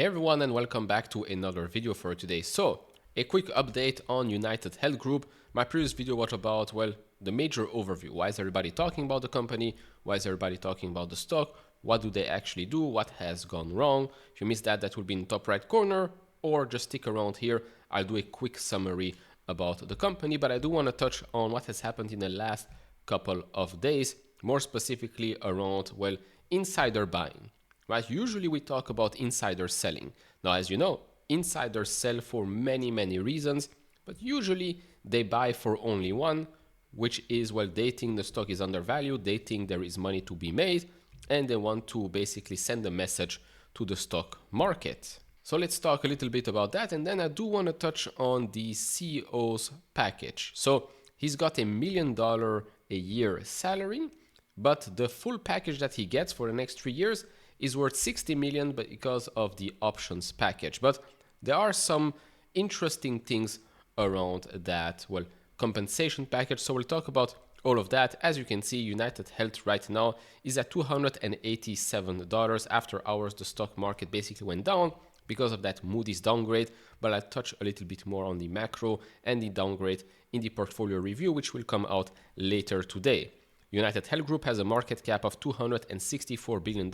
Hey everyone, and welcome back to another video for today. So, a quick update on UnitedHealth Group. My previous video was about, well, the major overview. Why is everybody talking about the company? Why is everybody talking about the stock? What do they actually do? What has gone wrong? If you missed that, that will be in the top right corner, or just stick around here. I'll do a quick summary about the company, but I do want to touch on what has happened in the last couple of days, more specifically around, well, insider buying. Right? Usually we talk about insider selling. Now, as you know, insiders sell for many reasons, but usually they buy for only one, which is, well, they think the stock is undervalued, they think there is money to be made, and they want to basically send a message to the stock market. So let's talk a little bit about that, and then I do want to touch on the CEO's package. So he's got $1 million a year salary, but the full package that he gets for the next 3 years is worth 60 million because of the options package. But there are some interesting things around that, well, compensation package. So we'll talk about all of that. As you can see, UnitedHealth right now is at $287. After hours, the stock market basically went down because of that Moody's downgrade, but I'll touch a little bit more on the macro and the downgrade in the portfolio review, which will come out later today. UnitedHealth Group has a market cap of $264 billion,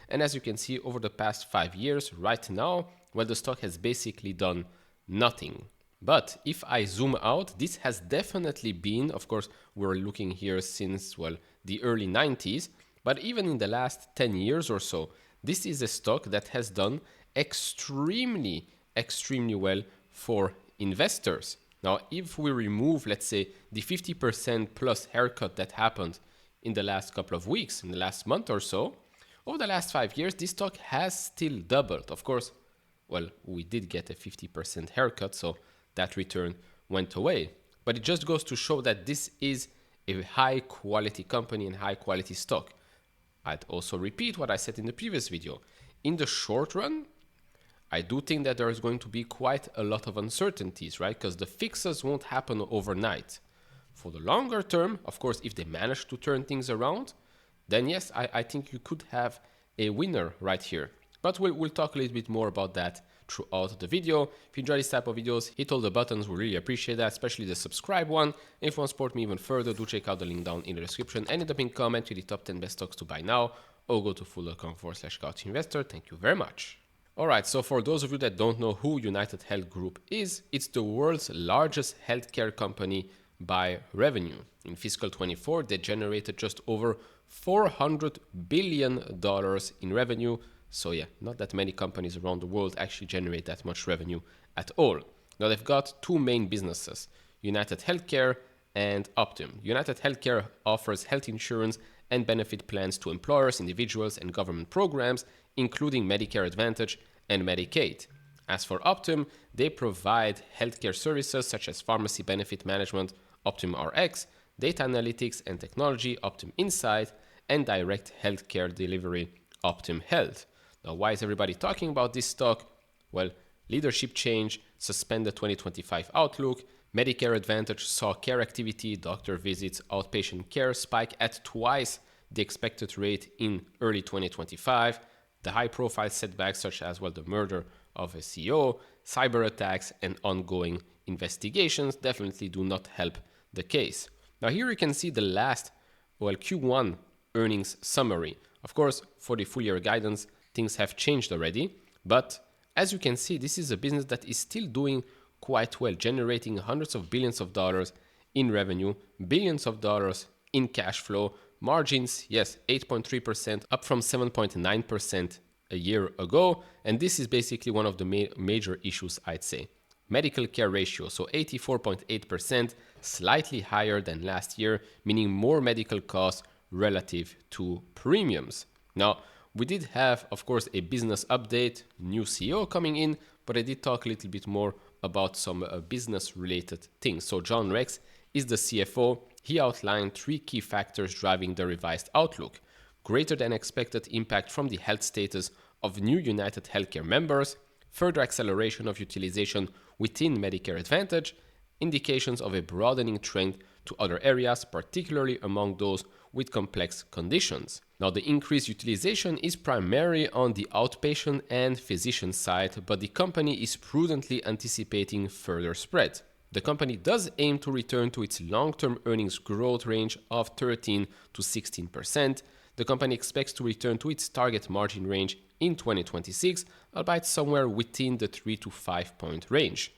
and as you can see, over the past 5 years, right now, well, the stock has basically done nothing. But if I zoom out, this has definitely been, of course, we're looking here since, well, the early 90s, but even in the last 10 years or so, this is a stock that has done extremely well for investors. Now, if we remove, let's say, the 50% plus haircut that happened in the last couple of weeks, in the last month or so, over the last 5 years, this stock has still doubled. Of course, well, we did get a 50% haircut, so that return went away. But it just goes to show that this is a high quality company and high quality stock. I'd also repeat what I said in the previous video. In the short run, I do think that there is going to be quite a lot of uncertainties, right? Because the fixes won't happen overnight. For the longer term, of course, if they manage to turn things around, then yes, I think you could have a winner right here. But we'll talk a little bit more about that throughout the video. If you enjoy this type of videos, hit all the buttons. We really appreciate that, especially the subscribe one. And if you want to support me even further, do check out the link down in the description and in the pinned comment with the top 10 best stocks to buy now, or go to full.com/couchinvestor. Thank you very much. Alright, so for those of you that don't know who UnitedHealth Group is, it's the world's largest healthcare company by revenue. In fiscal 24, they generated just over $400 billion in revenue. So yeah, not that many companies around the world actually generate that much revenue at all. Now they've got two main businesses, United Healthcare and Optum. United Healthcare offers health insurance and benefit plans to employers, individuals, and government programs, including Medicare Advantage and Medicaid. As for Optum, they provide healthcare services such as pharmacy benefit management, Optum Rx, data analytics and technology, Optum Insight, and direct healthcare delivery, Optum Health. Now, why is everybody talking about this stock? Well, leadership change, suspended 2025 outlook, Medicare Advantage saw care activity, doctor visits, outpatient care spike at twice the expected rate in early 2025. The high-profile setbacks such as, well, the murder of a CEO, cyber attacks, and ongoing investigations definitely do not help the case. Now here you can see the last, well, Q1 earnings summary. Of course, for the full year guidance, things have changed already, but as you can see, this is a business that is still doing quite well, generating hundreds of billions of dollars in revenue, billions of dollars in cash flow, margins, yes, 8.3%, up from 7.9% a year ago. And this is basically one of the major issues, I'd say. Medical care ratio, so 84.8%, slightly higher than last year, meaning more medical costs relative to premiums. Now, we did have, of course, a business update, new CEO coming in, but I did talk a little bit more about some business-related things. So John Rex is the CFO. He outlined 3 key factors driving the revised outlook: greater than expected impact from the health status of new United Healthcare members, further acceleration of utilization within Medicare Advantage, indications of a broadening trend to other areas, particularly among those with complex conditions. Now, the increased utilization is primarily on the outpatient and physician side, but the company is prudently anticipating further spread. The company does aim to return to its long-term earnings growth range of 13 to 16%. The company expects to return to its target margin range in 2026, albeit somewhere within the 3 to 5 point range.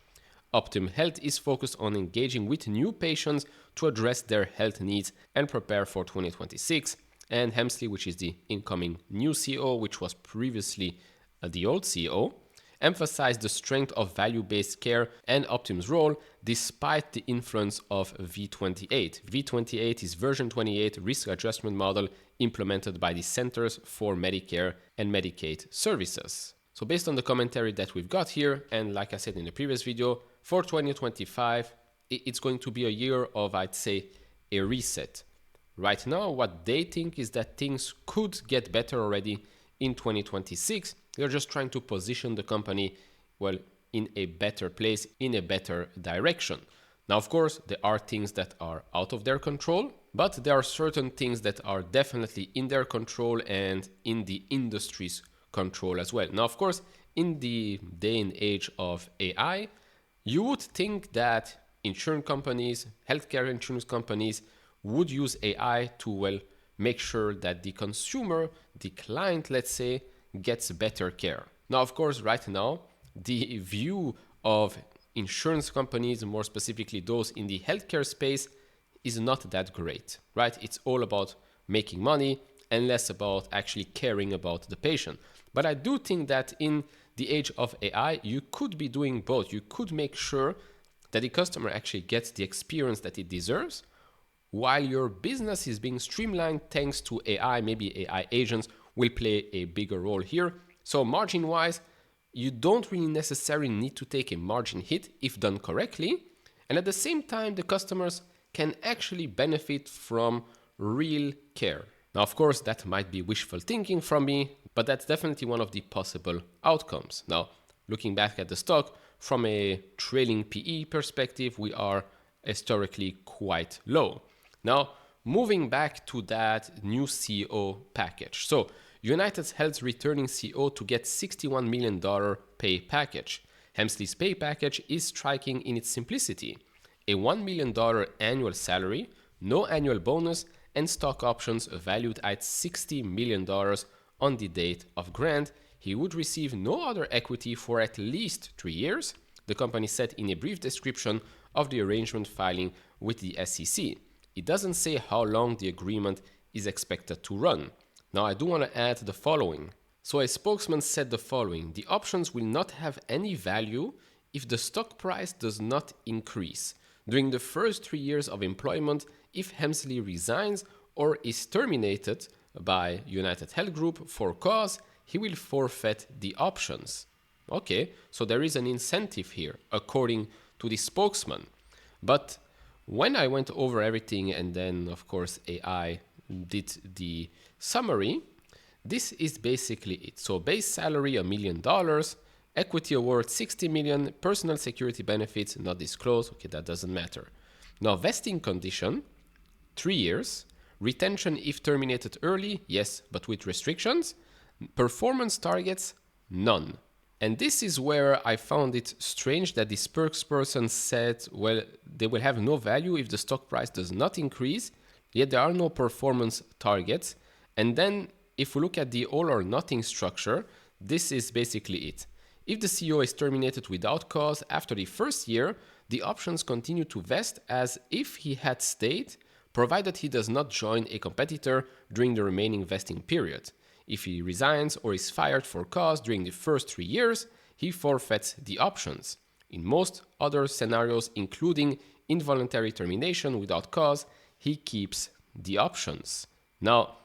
Optum Health is focused on engaging with new patients to address their health needs and prepare for 2026. And Hemsley, which is the incoming new CEO, which was previously the old CEO, emphasized the strength of value-based care and Optum's role despite the influence of V28. V28 is version 28 risk adjustment model implemented by the Centers for Medicare and Medicaid Services. So based on the commentary that we've got here, and like I said in the previous video, for 2025, it's going to be a year of, I'd say, a reset. Right now, what they think is that things could get better already in 2026. They're just trying to position the company, well, in a better place, in a better direction. Now, of course, there are things that are out of their control, but there are certain things that are definitely in their control and in the industry's control as well. Now, of course, in the day and age of AI, you would think that insurance companies, healthcare insurance companies would use AI to, well, make sure that the consumer, the client, let's say, gets better care. Now, of course, right now, the view of insurance companies, more specifically those in the healthcare space, is not that great, right? It's all about making money and less about actually caring about the patient. But I do think that in the age of AI, you could be doing both. You could make sure that the customer actually gets the experience that it deserves, while your business is being streamlined thanks to AI. Maybe AI agents will play a bigger role here. So margin-wise, you don't really necessarily need to take a margin hit if done correctly. And at the same time, the customers can actually benefit from real care. Now, of course, that might be wishful thinking from me, but that's definitely one of the possible outcomes. Now, looking back at the stock from a trailing PE perspective, we are historically quite low. Now, moving back to that new CEO package. So, UnitedHealth's returning CEO to get $61 million pay package. Hemsley's pay package is striking in its simplicity. A $1 million annual salary, no annual bonus, and stock options valued at $60 million on the date of grant. He would receive no other equity for at least 3 years, the company said in a brief description of the arrangement filing with the SEC. It doesn't say how long the agreement is expected to run. Now, I do want to add the following. So a spokesman said the following: the options will not have any value if the stock price does not increase during the first 3 years of employment. If Hemsley resigns or is terminated by UnitedHealth Group for cause, he will forfeit the options. Okay, so there is an incentive here, according to the spokesman. But when I went over everything and then, of course, AI did the summary, this is basically it. So base salary $1 million, equity award $60 million, personal security benefits not disclosed. Okay, that doesn't matter. Now, vesting condition, 3 years. Retention if terminated early, yes, but with restrictions. Performance targets, none. And this is where I found it strange that the spokesperson said, well, they will have no value if the stock price does not increase, yet there are no performance targets. And then if we look at the all or nothing structure, this is basically it. If the CEO is terminated without cause after the first year, the options continue to vest as if he had stayed, provided he does not join a competitor during the remaining vesting period. If he resigns or is fired for cause during the first 3 years, he forfeits the options. In most other scenarios, including involuntary termination without cause, he keeps the options. Now,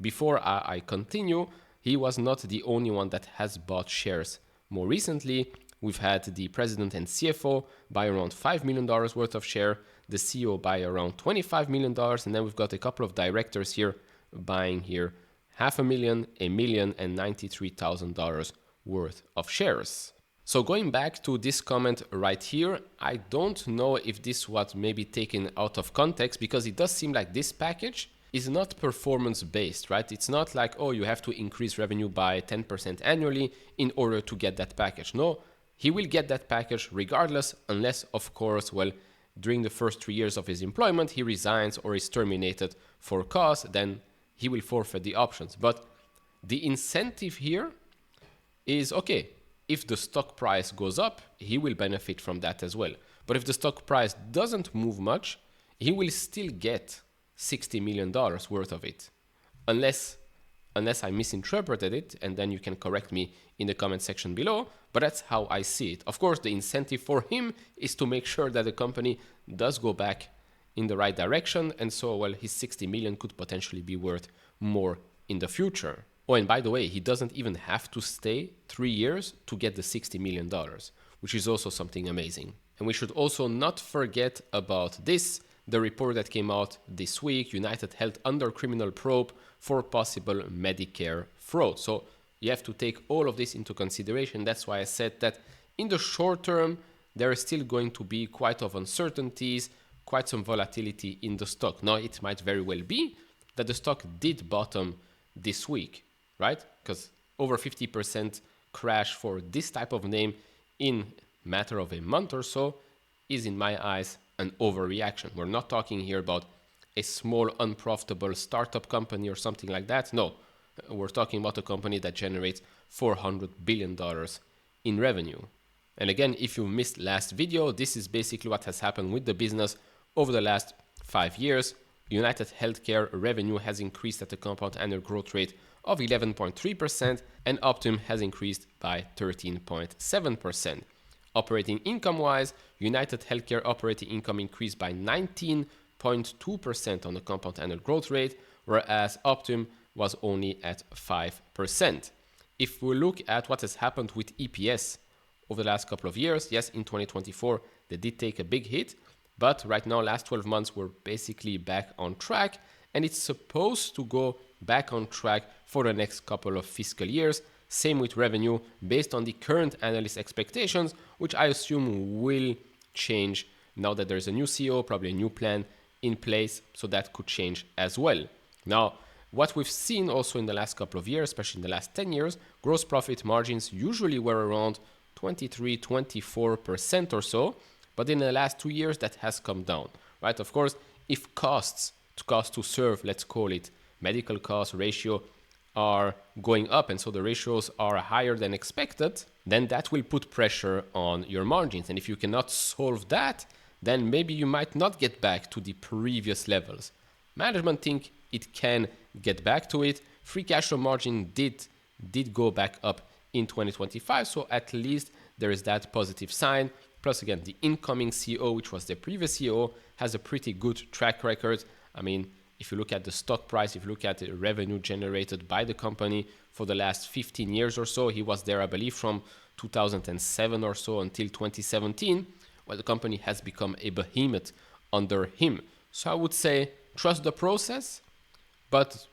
before I continue, he was not the only one that has bought shares. More recently, we've had the president and CFO buy around $5 million worth of share, the CEO buy around $25 million, and then we've got a couple of directors here buying here $500,000, $1 million, and $93,000 worth of shares. So going back to this comment right here, I don't know if this was maybe taken out of context, because it does seem like this package is not performance based, right? It's not like, oh, you have to increase revenue by 10% annually in order to get that package. No, he will get that package regardless, unless, of course, well, during the first 3 years of his employment, he resigns or is terminated for cause, then he will forfeit the options. But the incentive here is, okay, if the stock price goes up, he will benefit from that as well. But if the stock price doesn't move much, he will still get $60 million worth of it. Unless I misinterpreted it, and then you can correct me in the comment section below, but that's how I see it. Of course, the incentive for him is to make sure that the company does go back in the right direction, and so, well, his 60 million could potentially be worth more in the future. Oh, and by the way, he doesn't even have to stay 3 years to get the $60 million, which is also something amazing. And we should also not forget about this, the report that came out this week, UnitedHealth under criminal probe for possible Medicare fraud. So you have to take all of this into consideration. That's why I said that in the short term, there is still going to be quite of uncertainties, quite some volatility in the stock. Now, it might very well be that the stock did bottom this week, right? Because over 50% crash for this type of name in matter of a month or so is, in my eyes, an overreaction. We're not talking here about a small unprofitable startup company or something like that. No, we're talking about a company that generates $400 billion in revenue. And again, if you missed last video, this is basically what has happened with the business over the last 5 years. United Healthcare revenue has increased at a compound annual growth rate of 11.3%, and Optum has increased by 13.7%. Operating income-wise, United Healthcare operating income increased by 19.2% on the compound annual growth rate, whereas Optum was only at 5%. If we look at what has happened with EPS over the last couple of years, yes, in 2024, they did take a big hit, but right now, last 12 months, we're basically back on track, and it's supposed to go back on track for the next couple of fiscal years. Same with revenue, based on the current analyst expectations, which I assume will change now that there's a new CEO, probably a new plan in place, so that could change as well. Now, what we've seen also in the last couple of years, especially in the last 10 years, gross profit margins usually were around 23-24% or so, but in the last 2 years that has come down, right? Of course, if cost to serve, let's call it medical cost ratio, are going up, and so the ratios are higher than expected, then that will put pressure on your margins. And if you cannot solve that, then maybe you might not get back to the previous levels. Management think it can get back to it. Free cash flow margin did go back up in 2025, so at least there is that positive sign. Plus, again, the incoming CEO, which was the previous CEO, has a pretty good track record. I mean, if you look at the stock price, if you look at the revenue generated by the company for the last 15 years or so, he was there, I believe, from 2007 or so until 2017. Well, the company has become a behemoth under him. So I would say trust the process, but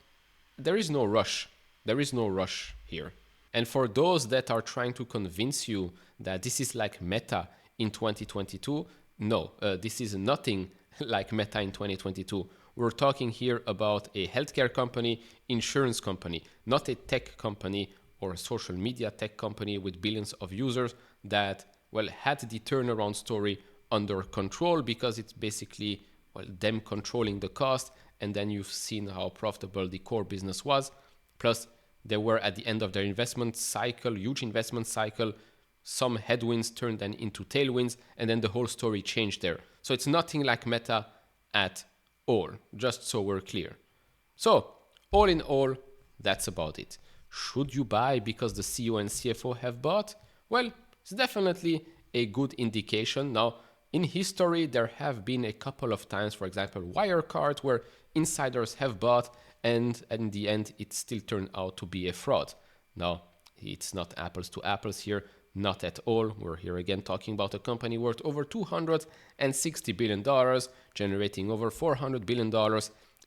there is no rush. There is no rush here. And for those that are trying to convince you that this is like Meta in 2022, no, this is nothing like Meta in 2022. We're talking here about a healthcare company, insurance company, not a tech company or a social media tech company with billions of users that, well, had the turnaround story under control, because it's basically, well, them controlling the cost, and then you've seen how profitable the core business was. Plus, they were at the end of their investment cycle, huge investment cycle. Some headwinds turned then into tailwinds, and then the whole story changed there. So it's nothing like Meta at all, just so we're clear. So, all in all, that's about it. Should you buy because the CEO and CFO have bought? Well, it's definitely a good indication. Now, in history, there have been a couple of times, for example, Wirecard, where insiders have bought, and in the end, it still turned out to be a fraud. Now, it's not apples to apples here, not at all. We're here again talking about a company worth over $260 billion, generating over $400 billion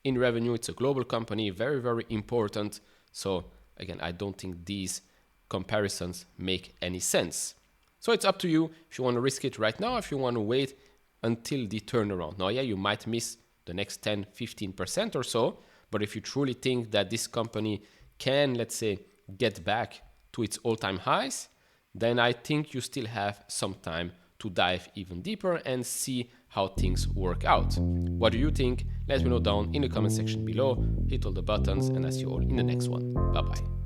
in revenue. It's a global company, very, very important. So again, I don't think these comparisons make any sense. So it's up to you if you want to risk it right now, if you want to wait until the turnaround. Now, yeah, you might miss the next 10, 15% or so, But if you truly think that this company can, let's say, get back to its all-time highs, then I think you still have some time to dive even deeper and see how things work out. What do you think? Let me know down in the comment section below. Hit all the buttons and I'll see you all in the next one. Bye bye.